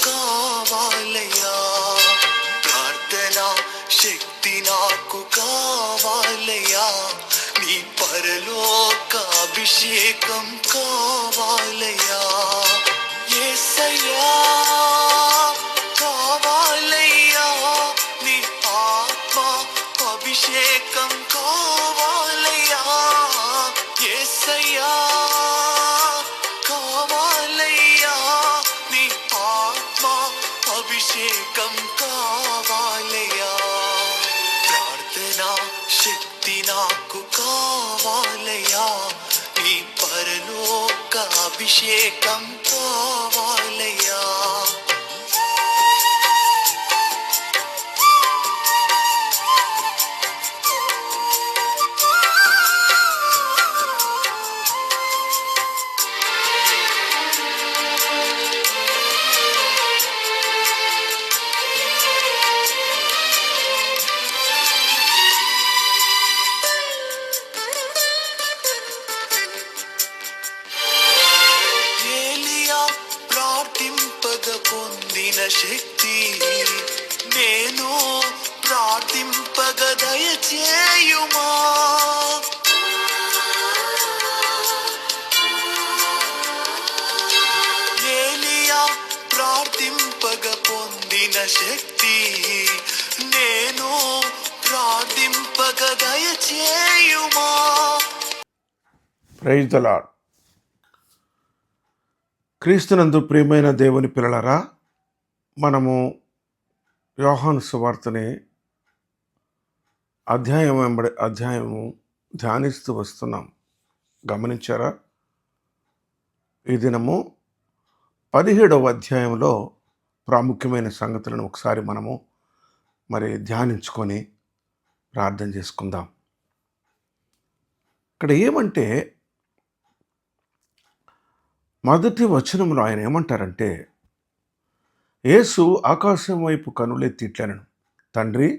కావాలయ్యా, ప్రార్థన శక్తి నాకు కావాలయ్యా, నీ పరలోక అభిషేకం కావాలయ్యా, యేసయ్యా కావాలయ్యా, నీ ఆత్మ అభిషేకం కావాలయ్యా, యేసయ్యా కావాలయ్యా, నీ ఆత్మ అభిషేకం కావాలయ్యా, ప్రార్థన శక్తి నాకు కావాలయ్యా, నీ పరలోక అభిషేకం కావాలయ్యా. పొందిన శక్తి నేను ప్రార్థింపగ దయచేయుమా, ఏలియా ప్రార్థింపగ పొందిన శక్తి నేను ప్రార్థింపగ దయచేయుమా. Praise the Lord. క్రీస్తునందు ప్రియమైన దేవుని పిల్లలారా, మనము యోహాను సువార్తని అధ్యాయము ధ్యానిస్తూ వస్తున్నాం. గమనించారా? ఈ దినము 17వ అధ్యాయంలో ప్రాముఖ్యమైన సంగతులను ఒకసారి మనము ధ్యానించుకొని ప్రార్థన చేసుకుందాం. ఇక్కడ ఏమంటే, మొదటి వచనంలో ఆయన ఏమంటారంటే, యేసు ఆకాశం వైపు కనులెత్తి ఇట్లనెను, తండ్రి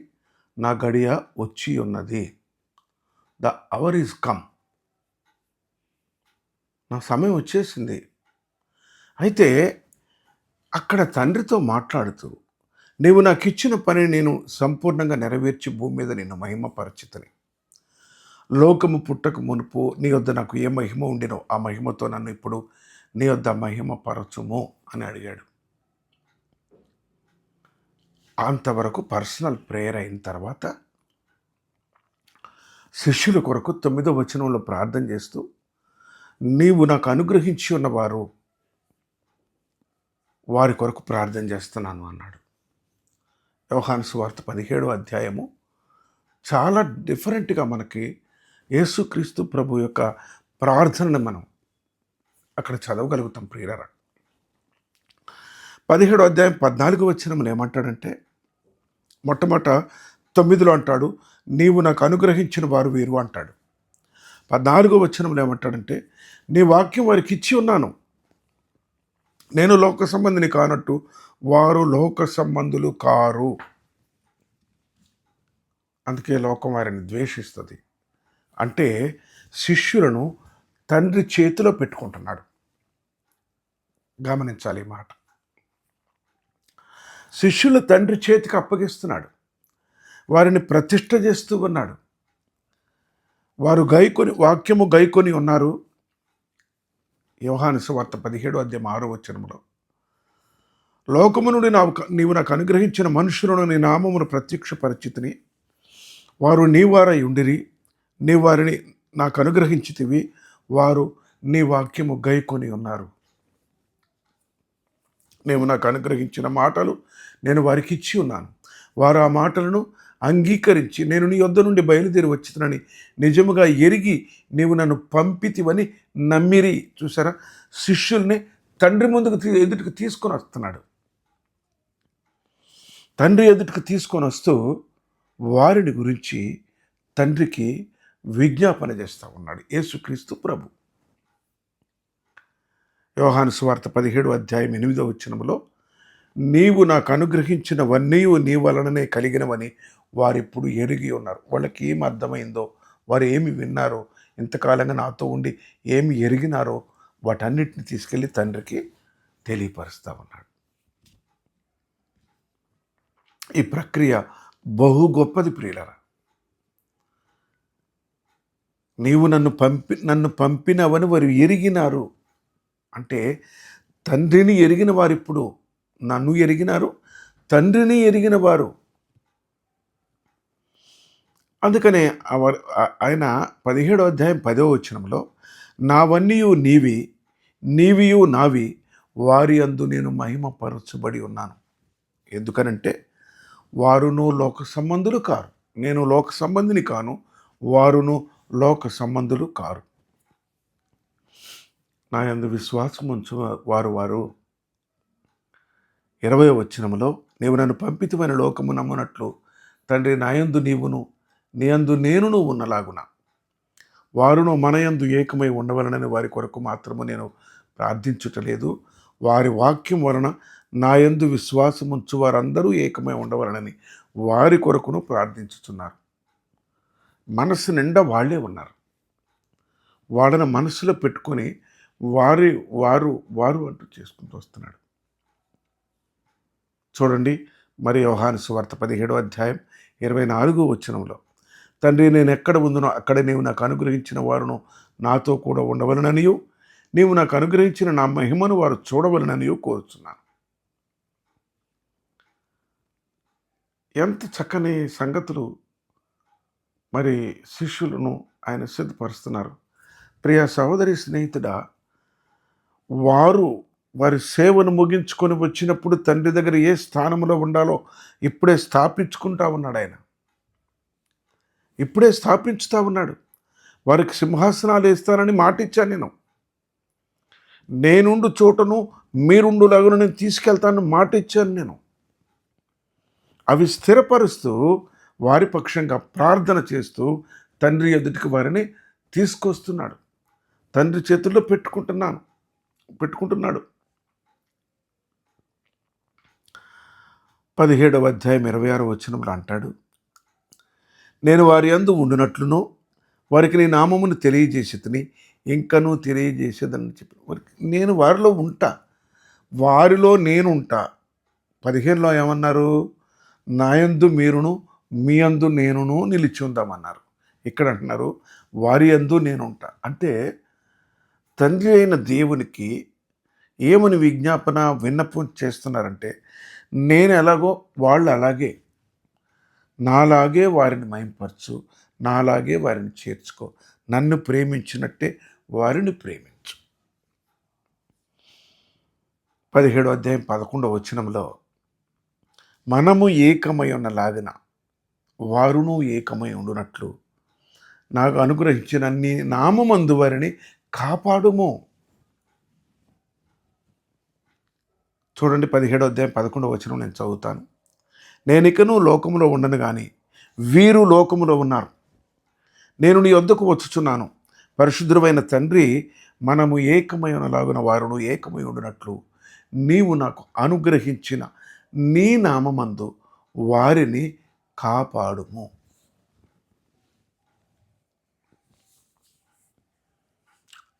నా గడియ వచ్చి ఉన్నది, ద అవర్ ఈజ్ కమ్, నా సమయం వచ్చేసింది. అయితే అక్కడ తండ్రితో మాట్లాడుతూ, నీవు నాకు ఇచ్చిన పని నేను సంపూర్ణంగా నెరవేర్చి భూమి మీద నిన్ను మహిమపరచితిని, లోకము పుట్టక మునుపు నీ వద్ద నాకు ఏ మహిమ ఉండినో ఆ మహిమతో నన్ను ఇప్పుడు నీ వద్ద మహిమ పరచుము అని అడిగాడు. అంతవరకు పర్సనల్ ప్రేయర్ అయిన తర్వాత శిష్యుల కొరకు 9వ వచనంలో ప్రార్థన చేస్తూ, నీవు నాకు అనుగ్రహించి ఉన్నవారు వారి కొరకు ప్రార్థన చేస్తున్నాను అన్నాడు. యోహాను సువార్త 17వ అధ్యాయము చాలా డిఫరెంట్గా మనకి యేసుక్రీస్తు ప్రభు యొక్క ప్రార్థనను మనం అక్కడ చదవగలుగుతాం. ప్రియులారా, 17వ అధ్యాయం 14వ వచనంలో ఏమంటాడంటే, మొట్టమొదట 9లో అంటాడు, నీవు నాకు అనుగ్రహించిన వారు వీరు అంటాడు. 14వ వచనంలో ఏమంటాడంటే, నీ వాక్యం వారికి ఇచ్చి ఉన్నాను, నేను లోక సంబంధిని కానట్టు వారు లోక సంబంధులు కారు, అందుకే లోకం వారిని ద్వేషిస్తుంది. అంటే శిష్యులను తండ్రి చేతిలో పెట్టుకుంటున్నాడు. గమనించాలి ఈ మాట. శిష్యులు తండ్రి చేతికి అప్పగిస్తున్నాడు, వారిని ప్రతిష్ఠ చేస్తూ ఉన్నాడు. వారు వాక్యము గైకొని ఉన్నారు. యోహాను సువార్త 17వ అధ్యాయం 6వ వచనంలో, లోకము నుండి నీవు నాకు అనుగ్రహించిన మనుషులను నీ నామమును ప్రత్యక్షపరిచితిని, వారు నీ వారై ఉండిరి, నీ వారిని నాకు అనుగ్రహించితివి, వారు నీ వాక్యము గైకొని ఉన్నారు. నీవు నాకు అనుగ్రహించిన మాటలు నేను వారికి ఇచ్చి ఉన్నాను, వారు ఆ మాటలను అంగీకరించి నేను నీ యొద్ద నుండి బయలుదేరి వచ్చునని నిజముగా ఎరిగి నీవు నన్ను పంపితివని నమ్మిరి. చూసారా, శిష్యుల్ని తండ్రి ముందుకు ఎదుటికి తీసుకొని వస్తున్నాడు. తండ్రి ఎదుటికి తీసుకొని వస్తూ వారిని గురించి తండ్రికి విజ్ఞాపన చేస్తూ ఉన్నాడు యేసుక్రీస్తు ప్రభు. యోహాను సువార్త 17వ అధ్యాయం 8వ వచనంలో, నీవు నాకు అనుగ్రహించినవన్నీ నీ వలననే కలిగినవని వారిప్పుడు ఎరిగి ఉన్నారు. వాళ్ళకి ఏమి అర్థమైందో, వారు ఏమి విన్నారో, ఇంతకాలంగా నాతో ఉండి ఏమి ఎరిగినారో వాటన్నిటిని తీసుకెళ్ళి తండ్రికి తెలియపరుస్తూ ఉన్నాడు. ఈ ప్రక్రియ బహు గొప్పది ప్రియులరా. నీవు నన్ను పంపినవని వారు ఎరిగినారు. అంటే తండ్రిని ఎరిగిన వారిప్పుడు నన్ను ఎరిగినారు, తండ్రిని ఎరిగిన వారు. అందుకనే ఆయన 17వ అధ్యాయం 10వ వచనంలో నావన్నీయు నీవి, నీవియు నావి, వారి అందు నేను మహిమపరచబడి ఉన్నాను. ఎందుకనంటే వారును లోక సంబంధులు కారు, నేను లోక సంబంధిని కాను, వారును లోక సంబంధులు కారు. నా యందు విశ్వాసం ఉంచు వారు 20వ వచనంలో నీవు నన్ను పంపితమైన లోకము నమ్మునట్లు తండ్రి నాయందు నీవును నీయందు నేనును ఉన్నలాగున వారును మనయందు ఏకమై ఉండవలనని వారి కొరకు మాత్రము నేను ప్రార్థించుటలేదు, వారి వాక్యం వలన నాయందు విశ్వాసం ఉంచు వారందరూ ఏకమై ఉండవలనని వారి కొరకును ప్రార్థించుచున్నారు. మనసు నిండా వాళ్ళే ఉన్నారు. వాళ్ళని మనసులో పెట్టుకొని వారు అంటూ చేసుకుంటూ వస్తున్నాడు. చూడండి, మరి యోహాను సువార్త 17వ అధ్యాయం 24వ వచనంలో తండ్రి నేను ఎక్కడ ఉందునో అక్కడ నీవు నాకు అనుగ్రహించిన వారును నాతో కూడా ఉండవలననియు నీవు నాకు అనుగ్రహించిన నా మహిమను వారు చూడవలననియు కోరుచున్నాను. ఎంత చక్కని సంగతులు మరి శిష్యులను ఆయన సిద్ధపరుస్తున్నారు. ప్రియ సహోదరి స్నేహితుడా, వారి సేవను ముగించుకొని వచ్చినప్పుడు తండ్రి దగ్గర ఏ స్థానంలో ఉండాలో ఇప్పుడే స్థాపించుకుంటా ఉన్నాడు. ఆయన ఇప్పుడే స్థాపించుతా ఉన్నాడు. వారికి సింహాసనాలు వేస్తానని మాట ఇచ్చాను. నేనుండు చోటను మీరుండులాగా నేను తీసుకెళ్తానని మాట ఇచ్చాను. అవి స్థిరపరుస్తూ వారి పక్షంగా ప్రార్థన చేస్తూ తండ్రి ఎదుటికి వారిని తీసుకొస్తున్నాడు. తండ్రి చేతుల్లో పెట్టుకుంటున్నాడు. 17వ అధ్యాయం 26వ వచనంలో అంటాడు, నేను వారి యందు ఉండునట్లును వారికి నీ నామమును తెలియజేసేదని ఇంకనూ తెలియజేసేదని చెప్పి నేను వారిలో ఉంటా, వారిలో నేను ఉంటా. 15లో ఏమన్నారు? నా యందు మీరును మీ యందు నేనును నిలిచి ఉందామన్నారు. ఇక్కడ అంటున్నారు వారి యందు నేను ఉంటా. అంటే తండ్రి అయిన దేవునికి ఏమని విన్నపం చేస్తున్నారంటే నేను ఎలాగో వాళ్ళు అలాగే, నాలాగే వారిని మహింపరచు, నాలాగే వారిని చేర్చుకో, నన్ను ప్రేమించినట్టే వారిని ప్రేమించు. 17వ అధ్యాయం 11వ వచనంలో మనము ఏకమై ఉన్నలాగిన వారును ఏకమై ఉండునట్లు నాకు అనుగ్రహించిన నీ నామమందు వారిని కాపాడుము. చూడండి, 17వ అధ్యాయం 11వ వచనం నేను చదువుతాను. నేనికను లోకములో ఉండను కానీ వీరు లోకములో ఉన్నారు, నేను నీ వద్దకు వచ్చుచున్నాను. పరిశుద్ధుడైన తండ్రి, మనము ఏకమై ఉన్నలాగున వారును ఏకమై ఉండినట్లు నీవు నాకు అనుగ్రహించిన నీ నామమందు వారిని కాపాడుము.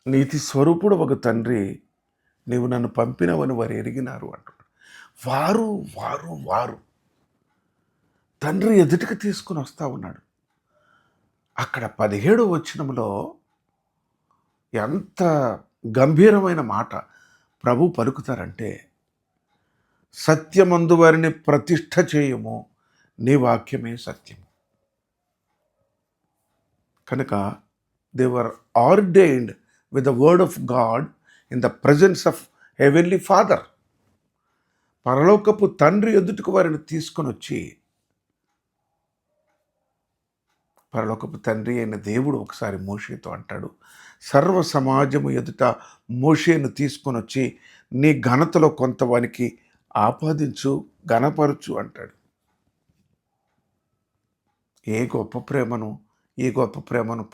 నీతి స్వరూపుడు ఒక తండ్రి, నీవు నన్ను పంపినవని వారు ఎరిగినారు అంటున్నాడు. వారు తండ్రి ఎదుటికి తీసుకుని వస్తూ ఉన్నాడు. అక్కడ 17వ వచనంలో ఎంత గంభీరమైన మాట ప్రభు పలుకుతారంటే, సత్యమందు వారిని ప్రతిష్ఠ చేయము, నీ వాక్యమే సత్యము. కనుక they were ordained with the word of God in the presence of heavenly Father. పరలోకపు తండ్రి ఎదుటికి వారిని తీసుకొని వచ్చి, పరలోకపు తండ్రి అయిన దేవుడు ఒకసారి మోషేతో అంటాడు, సర్వ సమాజము ఎదుట మోషేను తీసుకొని వచ్చి నీ ఘనతలో కొంతవానికి ఆపాదించు, ఘనపరచు అంటాడు. ఈ గొప్ప ప్రేమను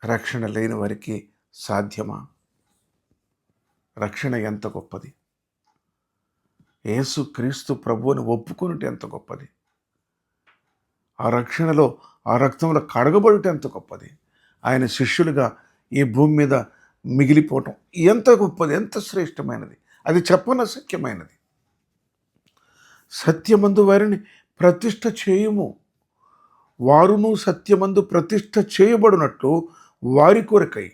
రక్షణ లేని వారికి సాధ్యమా? రక్షణ ఎంత గొప్పది! యేసు క్రీస్తు ప్రభువుని ఒప్పుకొనుట ఎంత గొప్పది! ఆ రక్షణలో, ఆ రక్తంలో కడగబడుట ఎంత గొప్పది! ఆయన శిష్యులుగా ఈ భూమి మీద మిగిలిపోవటం ఎంత గొప్పది, ఎంత శ్రేష్టమైనది! అది చెప్పనశక్యమైనది. సత్యమందు వారిని ప్రతిష్ఠ చేయుము, వారును సత్యమందు ప్రతిష్ఠ చేయబడినట్లు వారి కొరకై.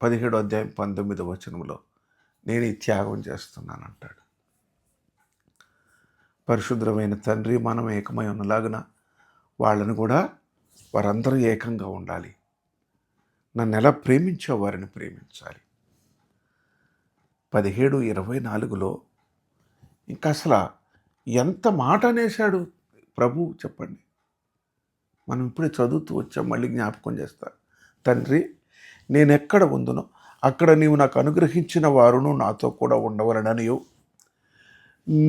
17 అధ్యాయం 19 వచనంలో నేను ఈ త్యాగం చేస్తున్నానంటాడు. పరిశుద్ధమైన తండ్రి, మనం ఏకమై ఉన్నలాగున వాళ్ళని కూడా వారందరూ ఏకంగా ఉండాలి. నన్ను ఎలా ప్రేమించో వారిని ప్రేమించాలి. 17:24లో ఇంకా అసలు ఎంత మాట అనేశాడు ప్రభు చెప్పండి. మనం ఇప్పుడే చదువుతూ వచ్చాం, మళ్ళీ జ్ఞాపకం చేస్తా. తండ్రి, నేనెక్కడ ఉందునో అక్కడ నీవు నాకు అనుగ్రహించిన వారును నాతో కూడా ఉండవలననియు,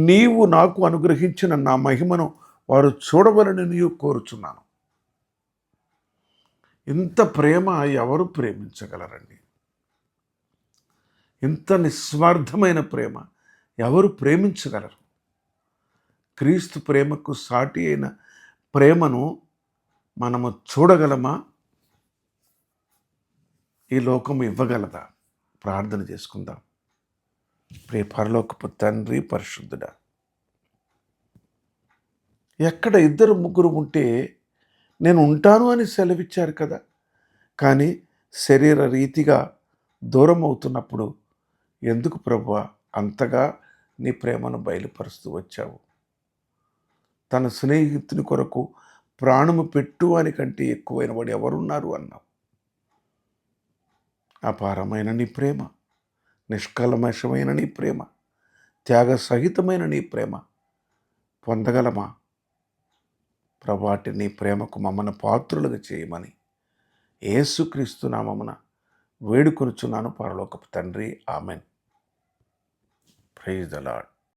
నీవు నాకు అనుగ్రహించిన నా మహిమను వారు చూడవలననియు కోరుచున్నాను. ఇంత ప్రేమ ఎవరు ప్రేమించగలరండి? ఇంత నిస్వార్థమైన ప్రేమ ఎవరు ప్రేమించగలరు? క్రీస్తు ప్రేమకు సాటి అయిన ప్రేమను మనము చూడగలమా? ఈ లోకం ఇవ్వగలదా? ప్రార్థన చేసుకుందాం. ప్రియ పరలోకపు తండ్రి, పరిశుద్ధుడా, ఎక్కడ 2-3 ఉంటే నేను ఉంటాను అని సెలవిచ్చారు కదా. కానీ శరీర రీతిగా దూరం అవుతున్నప్పుడు ఎందుకు ప్రభువా అంతగా నీ ప్రేమను బయలుపరుస్తూ వచ్చావు? తన స్నేహితుని కొరకు ప్రాణము పెట్టు అని కంటే ఎక్కువైన వాడు ఎవరున్నారు అన్నావు. అపారమైన నీ ప్రేమ, నిష్కల్మషమైన నీ ప్రేమ, త్యాగ సహితమైన నీ ప్రేమ పొందగలమా? ప్రభువాటి నీ ప్రేమకు మమ్మల్ని పాత్రులుగా చేయమని యేసుక్రీస్తు నామమున వేడుకొనుచున్నాను పరలోకపు తండ్రి. ఆమెన్. Praise the lord.